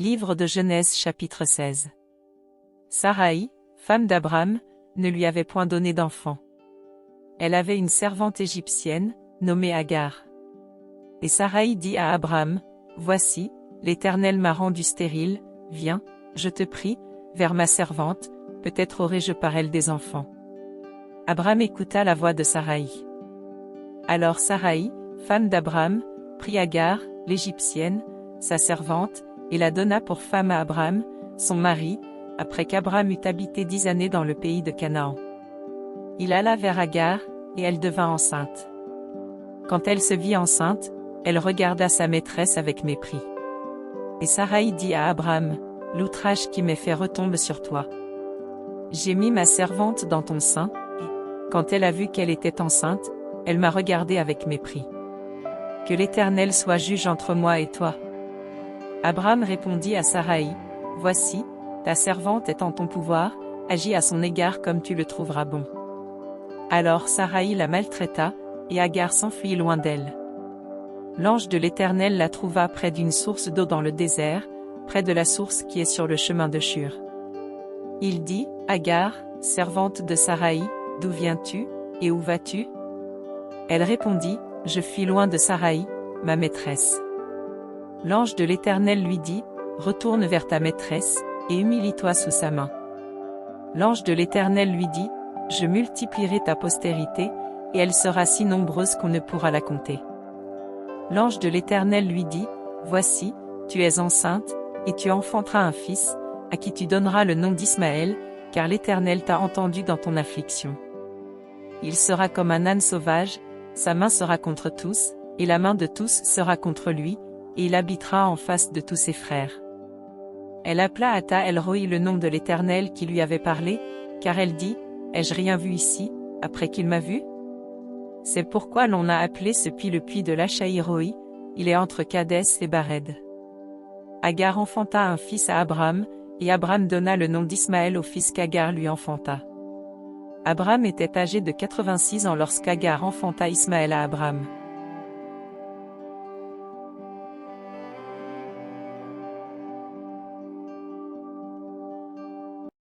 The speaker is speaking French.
Livre de Genèse chapitre 16. Saraï, femme d'Abram, ne lui avait point donné d'enfant. Elle avait une servante égyptienne, nommée Agar. Et Saraï dit à Abram, « Voici, l'Éternel m'a rendu stérile, viens, je te prie, vers ma servante, peut-être aurai-je par elle des enfants. » Abram écouta la voix de Saraï. Alors Saraï, femme d'Abram, prit Agar, l'Égyptienne, sa servante, et la donna pour femme à Abram, son mari, après qu'Abram eut habité 10 années dans le pays de Canaan. Il alla vers Agar, et elle devint enceinte. Quand elle se vit enceinte, elle regarda sa maîtresse avec mépris. Et Saraï dit à Abram, « L'outrage qui m'est fait retombe sur toi. J'ai mis ma servante dans ton sein, et, quand elle a vu qu'elle était enceinte, elle m'a regardé avec mépris. Que l'Éternel soit juge entre moi et toi. » Abram répondit à Saraï, « Voici, ta servante est en ton pouvoir, agis à son égard comme tu le trouveras bon. » Alors Saraï la maltraita, et Agar s'enfuit loin d'elle. L'ange de l'Éternel la trouva près d'une source d'eau dans le désert, près de la source qui est sur le chemin de Shur. Il dit, « Agar, servante de Saraï, d'où viens-tu, et où vas-tu » Elle répondit, « Je fuis loin de Saraï, ma maîtresse. » L'ange de l'Éternel lui dit, « Retourne vers ta maîtresse, et humilie-toi sous sa main. » L'ange de l'Éternel lui dit, « Je multiplierai ta postérité, et elle sera si nombreuse qu'on ne pourra la compter. » L'ange de l'Éternel lui dit, « Voici, tu es enceinte, et tu enfanteras un fils, à qui tu donneras le nom d'Ismaël, car l'Éternel t'a entendu dans ton affliction. Il sera comme un âne sauvage, sa main sera contre tous, et la main de tous sera contre lui, et il habitera en face de tous ses frères. » Elle appela Ata El-Roi le nom de l'Éternel qui lui avait parlé, car elle dit, « Ai-je rien vu ici, après qu'il m'a vu ?» C'est pourquoi l'on a appelé ce puits le puits de l'Achaï-Roi, il est entre Kadès et Bared. Agar enfanta un fils à Abram, et Abram donna le nom d'Ismaël au fils qu'Agar lui enfanta. Abram était âgé de 86 ans lorsqu'Agar enfanta Ismaël à Abram.